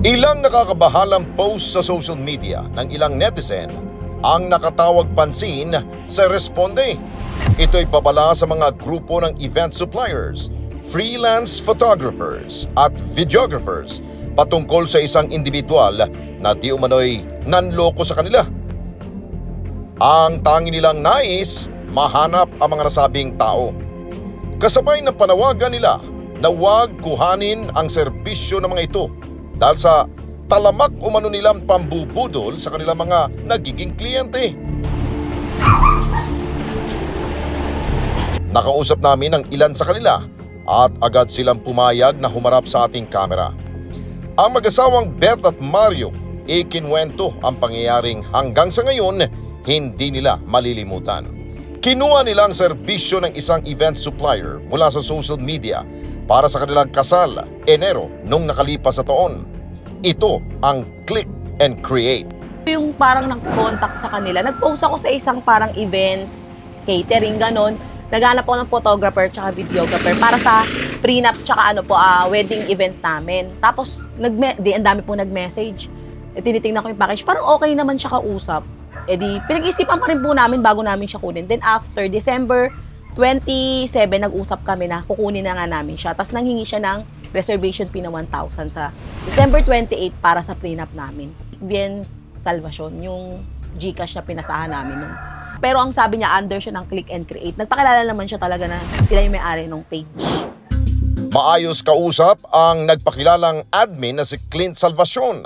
Ilang nakakabahalang post sa social media ng ilang netizen ang nakatawag pansin sa responde. Ito'y babala sa mga grupo ng event suppliers, freelance photographers at videographers patungkol sa isang individual na di umano'y nanloko sa kanila. Ang tangi nilang nais, mahanap ang mga nasabing tao. Kasabay ng panawagan nila na huwag kuhanin ang serbisyo ng mga ito dahil sa talamak umano nilang pambubudol sa kanilang mga nagiging kliyente. Nakausap namin ang ilan sa kanila at agad silang pumayag na humarap sa ating kamera. Ang mag-asawang Beth at Mario, ikinwento ang pangyayaring hanggang sa ngayon hindi nila malilimutan. Kinuha nilang serbisyo ng isang event supplier mula sa social media para sa kanilang kasal, Enero nung nakalipas sa taon. Ito ang Click and Create. Yung parang nag-contact sa kanila, nag-post ako sa isang parang events, catering, ganon. Naghanap ako ng photographer tsaka videographer para sa prenup tsaka wedding event namin. Tapos, ang dami po nag-message. Tinitingnan ko yung package, parang okay naman siya kausap. Pinag-isipan pa rin po namin bago namin siya kunin. Then after December 27, nag-usap kami na kukunin na nga namin siya. Tapos nanghingi siya ng reservation fee na 1,000 sa December 28 para sa prenup namin. Bien Salvacion, yung GCash na pinasahan namin nun. Pero ang sabi niya, under siya ng Click and Create. Nagpakilala naman siya talaga na sila yung may-ari ng page. Maayos kausap ang nagpakilalang admin na si Clint Salvacion.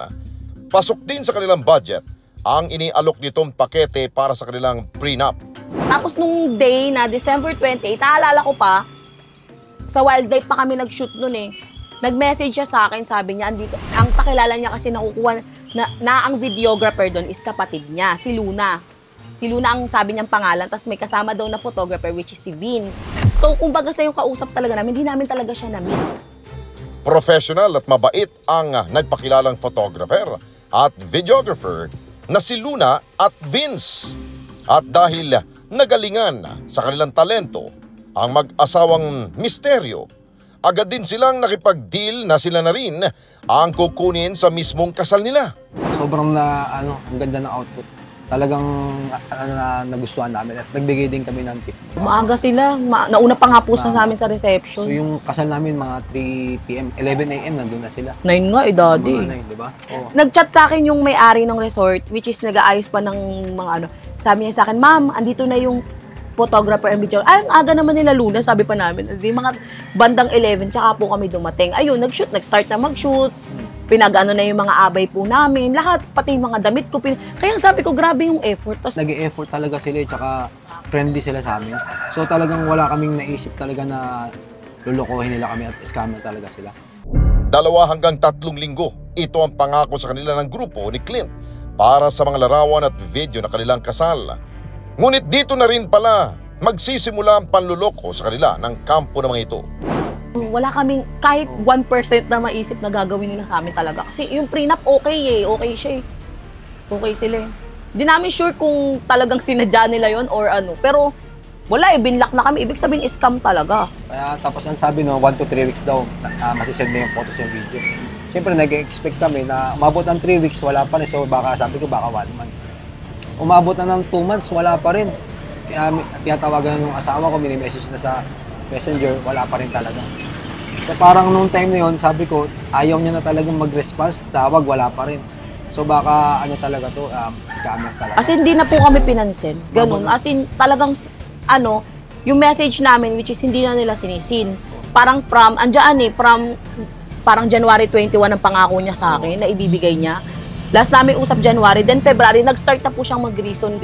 Pasok din sa kanilang budget ang inialok nitong pakete para sa kanilang prenup. Tapos nung day na December 28, naalala ko pa, sa wildlife pa kami nag-shoot nun eh. Nag-message siya sa akin, sabi niya, andito, ang pakilala niya kasi nakukuha na ang videographer doon is kapatid niya, si Luna. Si Luna ang sabi niyang pangalan, tapos may kasama daw na photographer which is si Vince. So kumbaga sa yung kausap talaga namin, hindi namin talaga siya na-meet. Professional at mabait ang nagpakilalang photographer at videographer na si Luna at Vince. At dahil nagalingan sa kanilang talento ang mag-asawang misteryo, agad din silang nakipag-deal na sila na rin ang kukunin sa mismong kasal nila. Sobrang ang ganda ng output. Talagang nagustuhan namin at nagbigay din kami ng tip. Maaga sila, nauna pa nga po sa amin sa reception. So yung kasal namin mga 3 p.m., 11 a.m. nandun na sila. 9 nga daddy. Mga 9, diba? Oh. Nag-chat sa akin yung may-ari ng resort, which is nag-aayos pa ng mga Sabi niya sa akin, ma'am, andito na yung photographer and video. Ay, ang aga naman nila Luna, sabi pa namin. Di mga bandang 11, tsaka po kami dumating. Ayun, nag-start na mag-shoot. Pinag-ano na yung mga abay po namin. Lahat, pati yung mga damit ko. Kaya sabi ko, grabe yung effort. Nag-e-effort talaga sila, tsaka friendly sila sa amin. So talagang wala kaming naisip talaga na lulukohin nila kami at scammer talaga sila. 2 hanggang 3 linggo, ito ang pangako sa kanila ng grupo ni Clint para sa mga larawan at video na kanilang kasal. Ngunit dito na rin pala magsisimula ang panluloko sa kanila ng kampo ng mga ito. Wala kaming kahit 1% na maisip na gagawin nila sa amin talaga. Kasi yung prenup okay eh, okay siya eh. Okay sila eh. Di namin sure kung talagang sinadya nila yon or ano. Pero wala eh, binlock na kami. Ibig sabihin scam talaga. Kaya tapos ang sabi 1 to 3 weeks daw, masisend na yung photos yung video. Siyempre nag-expect kami na umabot ng 3 weeks, wala pa rin. So baka sabi ko, baka 1 month. Umabot na ng 2 months, wala pa rin. Kaya tinatawagan ng asawa ko, mini-message na sa messenger, wala pa rin talaga. So parang nung time na yun, sabi ko, ayaw niya na talagang mag-response, tawag, wala pa rin. So baka ano talaga to, scammer talaga. As in, hindi na po kami pinansin. Ganun. As in, talagang yung message namin, which is hindi na nila sinisin. Parang parang January 21 ang pangako niya sa akin na ibibigay niya. Last namin usap January, then February, nag-start na po siyang mag-reason.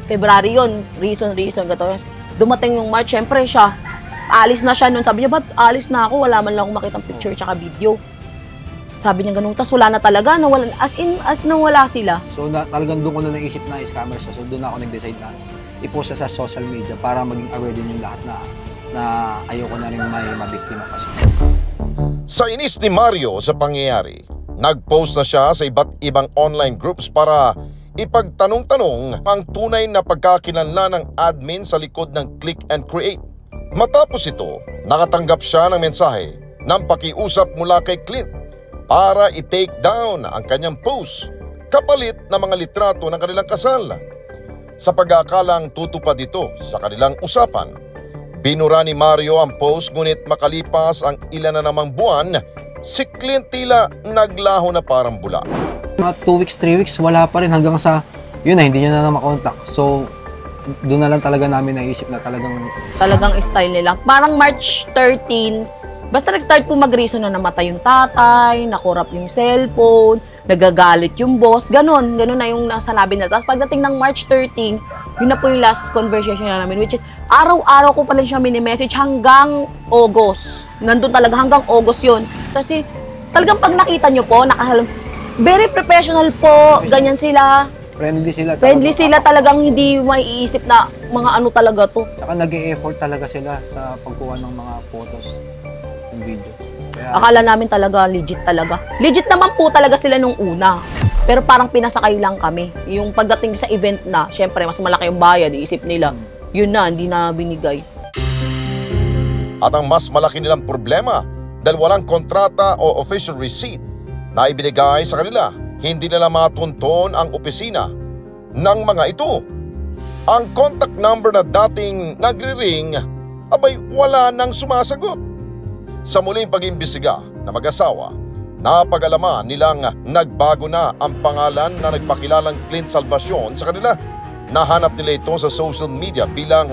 February yun, reason, gato. Dumating yung March, syempre siya, alis na siya nun. Sabi niya, ba't alis na ako? Wala man lang akong makitang picture tsaka video. Sabi niya ganun, tas wala na talaga, as nawala sila. So talagang doon ko na naisip na scammer siya. So doon ako nag-decide na i-post sa social media para maging aware din yung lahat na ayoko na rin may mabiktima pa siya. Sa inis ni Mario sa pangyayari, nag-post na siya sa iba't ibang online groups para ipagtanong-tanong ang tunay na pagkakilanlan ng admin sa likod ng Click and Create. Matapos ito, nakatanggap siya ng mensahe ng pakiusap mula kay Clint para i-take down ang kanyang post kapalit ng mga litrato ng kanilang kasal. Sa pag-aakalang tutupad ito sa kanilang usapan, binura ni Mario ang post ngunit makalipas ang ilan na namang buwan, si Clint tila naglaho na parang bula. Mga 2 weeks, 3 weeks, wala pa rin hanggang sa, yun na, hindi niya na makontak. So, doon na lang talaga namin naisip na Talagang style nila. Parang March 13, basta nag-start po mag-reason na namatay yung tatay, nakurap yung cellphone, nagagalit yung boss, ganun na yung nasanabi nila. Tapos pagdating ng March 13, yun na po yung last conversation namin, which is araw-araw ko pa rin siya mini-message hanggang August. Nandun talaga, hanggang August yun. Kasi talagang pag nakita nyo po, very professional po, ganyan sila. Friendly sila, talagang hindi maiisip na mga ano talaga to. Saka nag-e-effort talaga sila sa pagkuha ng mga photos ng video. Kaya, akala namin talaga legit talaga. Legit naman po talaga sila nung una. Pero parang pinasakay lang kami. Yung pagdating sa event na, syempre mas malaki yung bayad, iisip nila. Yun na, hindi na binigay. At ang mas malaki nilang problema dahil walang kontrata o official receipt na ibinigay sa kanila, hindi nila matunton ang opisina ng mga ito. Ang contact number na dating nagri-ring, abay wala nang sumasagot. Sa muling pag-imbestiga na mag-asawa, napag-alaman nilang nagbago na ang pangalan na nagpakilalang Clint Salvacion sa kanila. Nahanap nila ito sa social media bilang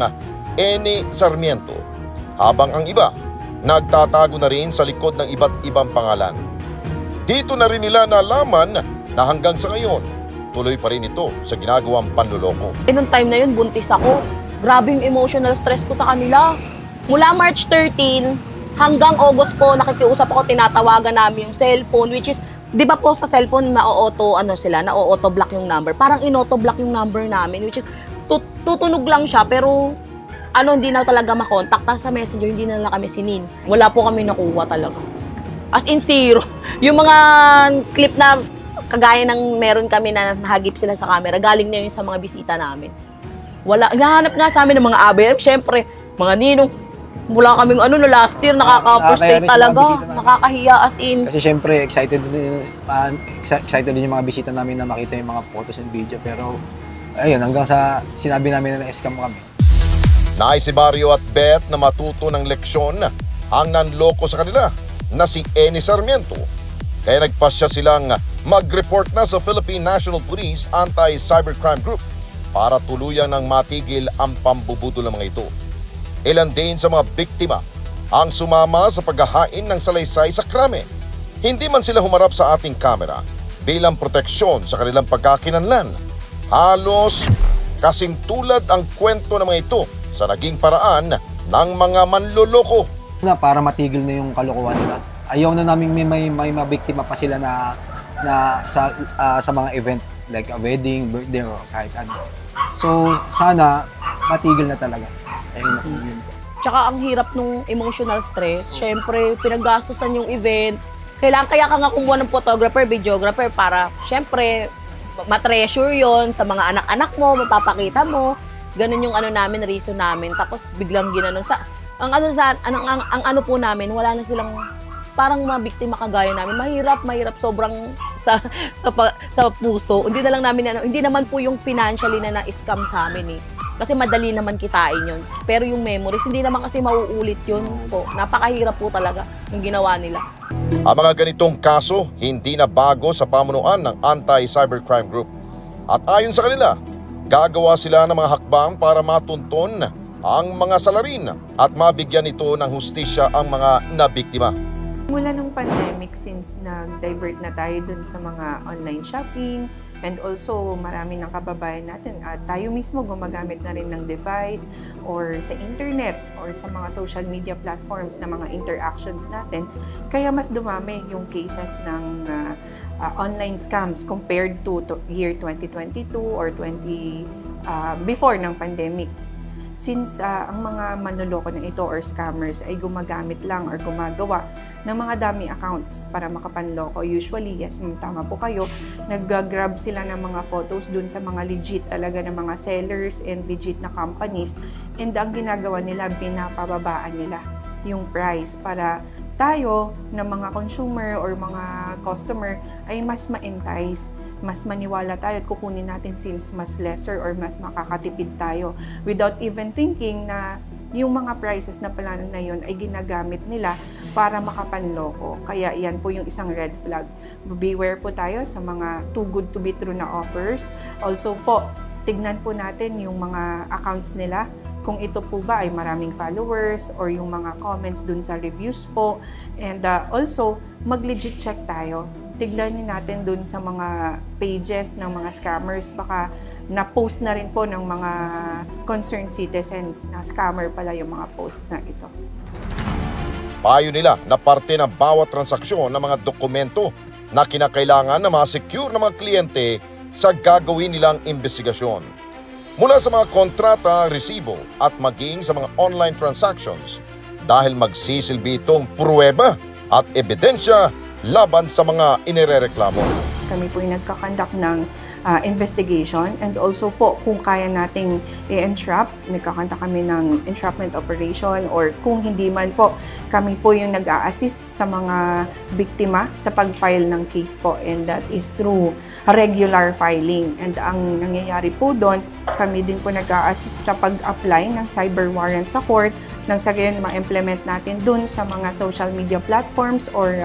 Eni Sarmiento, habang ang iba nagtatago na rin sa likod ng iba't ibang pangalan. Dito na rin nila nalaman na hanggang sa ngayon, tuloy pa rin ito sa ginagawang panluloko. Noong time na yun, buntis ako. Grabe yung emotional stress ko sa kanila. Mula March 13 hanggang August po, nakikiusap ako, tinatawagan namin yung cellphone, which is, di ba po sa cellphone, na-auto block yung number. Parang in-auto block yung number namin, which is, tutunog lang siya, pero hindi na talaga makontak. Tapos sa messenger, hindi na lang kami sinin. Wala po kami nakuha talaga. As in zero. Yung mga clip na kagaya ng meron kami na nahagip sila sa camera, galing na yun sa mga bisita namin. Wala. Nahanap nga sa amin ng mga ABM, syempre, mga ninong, mula kaming last year, nakaka-frustrate talaga. Nakakahiya as in. Kasi syempre, excited din yung mga bisita namin na makita yung mga photos and video. Pero, ayun, hanggang sa sinabi namin na na-scam kami. Nais si Mario at Beth na matuto ng leksyon ang nanloko sa kanila na si Eni Sarmiento. Kaya nagpasya silang mag-report na sa Philippine National Police Anti-Cybercrime Group para tuluyan ng matigil ang pambubudol ng mga ito. Ilan din sa mga biktima ang sumama sa paghahain ng salaysay sa krame. Hindi man sila humarap sa ating kamera bilang proteksyon sa kanilang pagkakinanlan. Halos kasing tulad ang kwento ng mga ito sa naging paraan ng mga manloloko. Para matigil na yung kalokohan nila. Ayaw na namin may mabiktima pa sila na sa mga event like a wedding, birthday or kahit ano. So sana matigil na talaga. Ayun. Tsaka ang hirap nung emotional stress. Syempre, pinaggastusan yung event. Kaya ka nga kumuha ng photographer, videographer para syempre matreasure yon sa mga anak-anak mo, mapapakita mo. Ganun yung namin, reason namin. Tapos biglang ginanon sa ang ano po namin, wala na silang parang mga biktima kagaya namin. Mahirap sobrang sa puso. Hindi na lang namin hindi naman po yung financially na na-scam sa amin eh. Kasi madali naman kitain yun. Pero yung memories, hindi naman kasi mauulit yun po. Napakahirap po talaga yung ginawa nila. Ang mga ganitong kaso, hindi na bago sa pamunuan ng Anti-Cybercrime Group. At ayon sa kanila, gagawa sila ng mga hakbang para matunton ang mga salarin at mabigyan ito ng hustisya ang mga nabiktima. Mula nung pandemic, since nag-divert na tayo dun sa mga online shopping, and also marami ng kababayan natin at tayo mismo gumagamit na rin ng device or sa internet or sa mga social media platforms na mga interactions natin, kaya mas dumami yung cases ng online scams compared to year 2022 or before ng pandemic. Since ang mga manloloko na ito or scammers ay gumagamit lang or gumagawa ng mga dummy accounts para makapanloko. Usually, yes, tama po kayo, nag-grab sila ng mga photos dun sa mga legit talaga ng mga sellers and legit na companies. And ang ginagawa nila, pinapababaan nila yung price para tayo na mga consumer or mga customer ay mas ma-entice, mas maniwala tayo at kukunin natin since mas lesser or mas makakatipid tayo without even thinking na yung mga prices na pala na yun ay ginagamit nila para makapanloko. Kaya yan po yung isang red flag. Beware po tayo sa mga too good to be true na offers. Also po, tignan po natin yung mga accounts nila, kung ito po ba ay maraming followers or yung mga comments dun sa reviews po. And also, mag-legit check tayo. Tignan natin dun sa mga pages ng mga scammers. Baka na-post na rin po ng mga concerned citizens na scammer pala yung mga posts na ito. Payo nila na parte ng bawat transaksyon ng mga dokumento na kinakailangan na ma-secure ng mga kliyente sa gagawin nilang investigasyon. Mula sa mga kontrata, resibo at maging sa mga online transactions dahil magsisilbi itong pruweba at ebidensya laban sa mga inirereklamo. Kami po yung nagkakandak ng investigation and also po kung kaya nating i-entrap, nagkakanta kami ng entrapment operation or kung hindi man po, kami po yung nag-a-assist sa mga biktima sa pag-file ng case po and that is through regular filing. And ang nangyayari po doon, kami din po nag-a-assist sa pag-apply ng cyber warrant sa court nang sa gayon ma-implement natin doon sa mga social media platforms or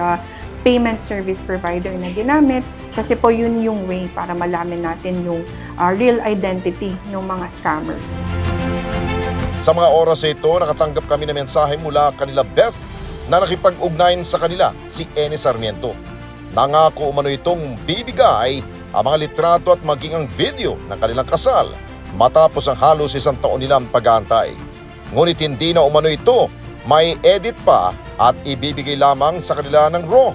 payment service provider na ginamit kasi po yun yung way para malaman natin yung real identity ng mga scammers. Sa mga oras ito, nakatanggap kami ng mensahe mula kanila Beth na nakipag-ugnayan sa kanila si Eni Sarmiento. Nangako umano itong bibigay ang mga litrato at maging ang video ng kanilang kasal matapos ang halos 1 taon nilang pag-aantay. Ngunit hindi na umano ito, may edit pa at ibibigay lamang sa kanila ng raw.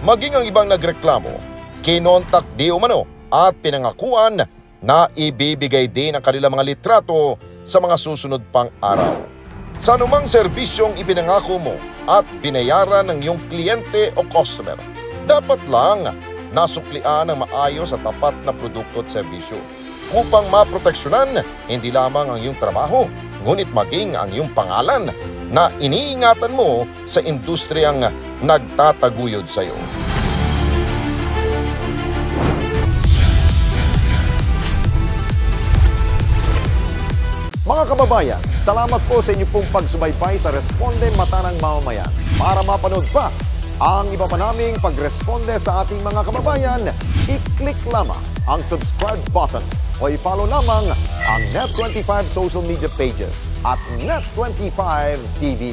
Maging ang ibang nagreklamo, kinontak di umano at pinangakuan na ibibigay din ang kanilang mga litrato sa mga susunod pang araw. Sa anumang serbisyong ipinangako mo at binayaran ng iyong kliyente o customer, dapat lang nasuklian ng maayos at tapat na produkto at serbisyo upang maproteksyonan hindi lamang ang iyong trabaho, ngunit maging ang iyong pangalan na iniingatan mo sa industriyang nagtataguyod sa iyo. Mga kababayan, salamat po sa inyong pong pagsubaybay sa Responde Mata ng Mamamayan. Para mapanood pa ang iba pa naming pagresponde sa ating mga kababayan, i-click lamang ang subscribe button o i-follow lamang ang Net25 social media pages at Net25 TV.